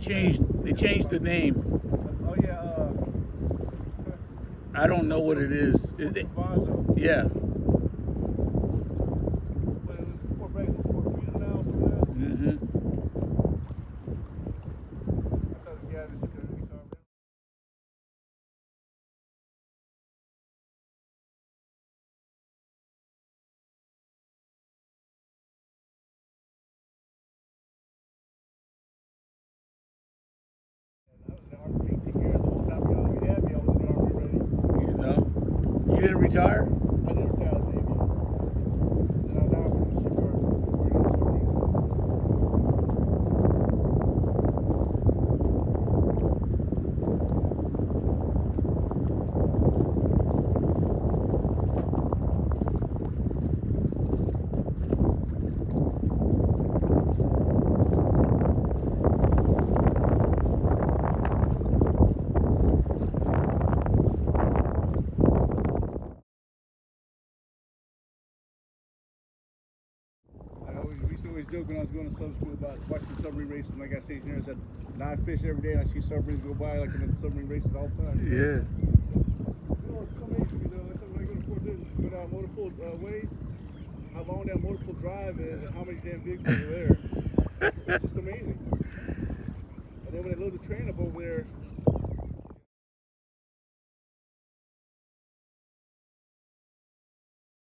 changed the name. Oh yeah. I don't know what it is. Is it? Vaso. Yeah. But it was before back before freedom now or something like that. Mm-hmm. I thought the guy just said he saw it. I was in the Army for 18 years. The whole time you had me, I was in the Army already. You know, you didn't retire. I never retired the Navy. And now I'm in the shipyard working on submarines. We used to always joke when I was going to sub school about watching submarine races. And like I say, I said, now I fish every day and I see submarines go by like in the submarine races all the time. Yeah. You know, it's so amazing. You know, when I go to Fort Dayton, go down multiple way, how long that multiple drive is and how many damn vehicles are there. It's just amazing. And then when they load the train up over there,